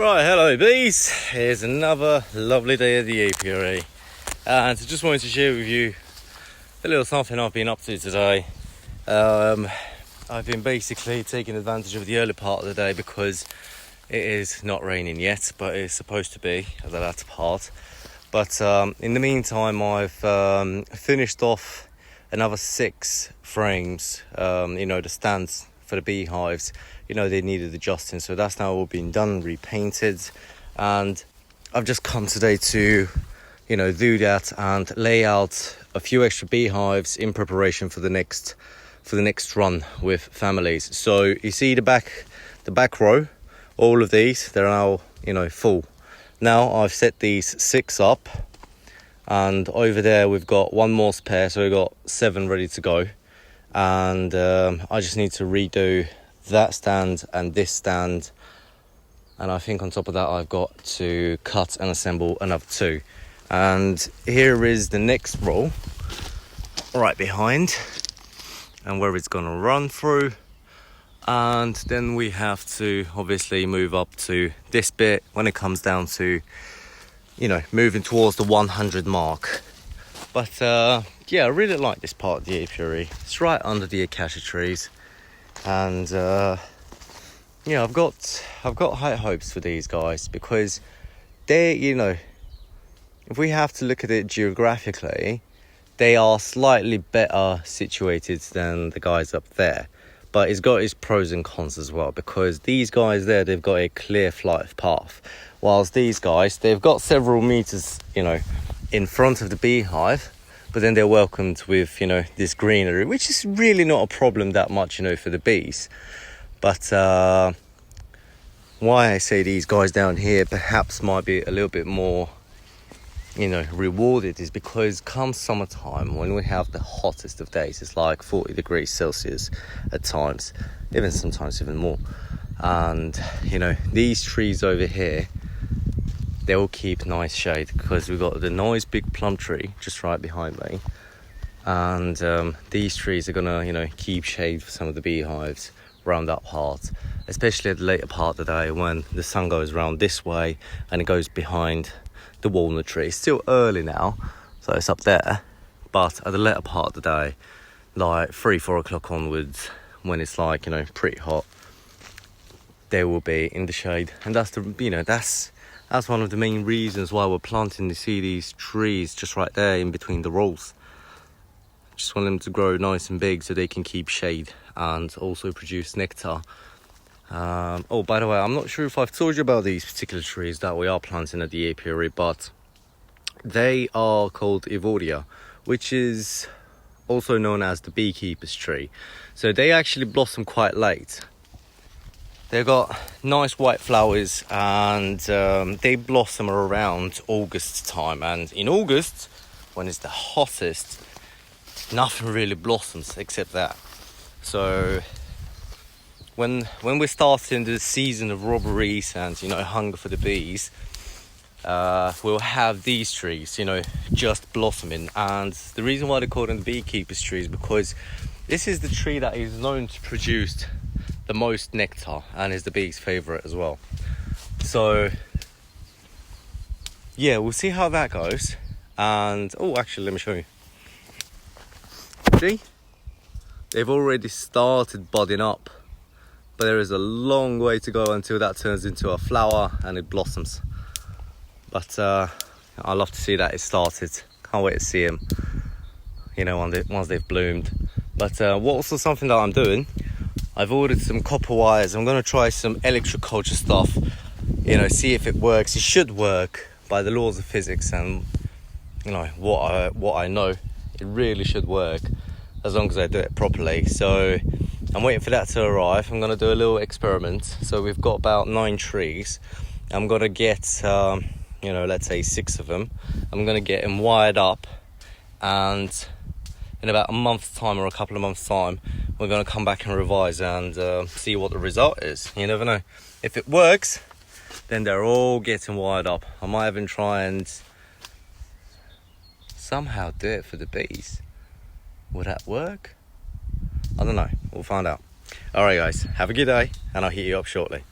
Right, hello bees. Here's another lovely day at the apiary, and I just wanted to share with you a little something I've been up to today. I've been basically taking advantage of the early part of the day because it is not raining yet, but it's supposed to be at the latter part. But in the meantime, I've finished off another 6 frames, the stands for the beehives. They needed adjusting, so that's now all been done, repainted, and I've just come today to do that and lay out a few extra beehives in preparation for the next run with families. So you see the back row, all of these, they're now full. Now I've set these 6 up, and over there we've got 1 more spare, so we've got 7 ready to go. And I just need to redo that stand and this stand, and I think on top of that I've got to cut and assemble another 2. And here is the next row right behind, and where it's going to run through. And then we have to obviously move up to this bit when it comes down to moving towards the 100 mark. But yeah, I really like this part of the apiary. It's right under the acacia trees, and I've got high hopes for these guys, because they, if we have to look at it geographically, they are slightly better situated than the guys up there. But it's got its pros and cons as well, because these guys there, they've got a clear flight path, whilst these guys, they've got several meters in front of the beehive, but then they're welcomed with this greenery, which is really not a problem that much for the bees. But why I say these guys down here perhaps might be a little bit more rewarded is because come summertime, when we have the hottest of days, it's like 40 degrees Celsius at times, sometimes even more. And these trees over here, they will keep nice shade, because we've got the nice big plum tree just right behind me, and these trees are gonna keep shade for some of the beehives around that part, especially at the later part of the day when the sun goes around this way and it goes behind the walnut tree. It's still early now, so it's up there, but at the later part of the day, like 3-4 o'clock onwards, when it's like pretty hot, they will be in the shade. And that's that's one of the main reasons why we're planting these trees just right there in between the rows. Just want them to grow nice and big so they can keep shade and also produce nectar. Oh, by the way, I'm not sure if I've told you about these particular trees that we are planting at the apiary, but they are called Evodia, which is also known as the beekeeper's tree. So they actually blossom quite late. They've got nice white flowers, and they blossom around August time. And in August, when it's the hottest, nothing really blossoms except that. So when we're starting the season of robberies and hunger for the bees, we'll have these trees just blossoming. And the reason why they call them the beekeeper's tree is because this is the tree that is known to produce the most nectar and is the bee's favorite as well. So yeah, we'll see how that goes. And actually, let me show you. See, they've already started budding up, but there is a long way to go until that turns into a flower and it blossoms. But I love to see that it started. Can't wait to see them once they've bloomed. But also something that I'm doing, I've ordered some copper wires. I'm going to try some electroculture stuff, see if it works. It should work by the laws of physics, and what I know, it really should work as long as I do it properly. So I'm waiting for that to arrive. I'm going to do a little experiment. So we've got about 9 trees. I'm going to get let's say 6 of them. I'm going to get them wired up, and in about a month's time or a couple of months' time, we're going to come back and revise and see what the result is. You never know. If it works, then they're all getting wired up. I might even try and somehow do it for the bees. Would that work? I don't know. We'll find out. All right, guys. Have a good day, and I'll hit you up shortly.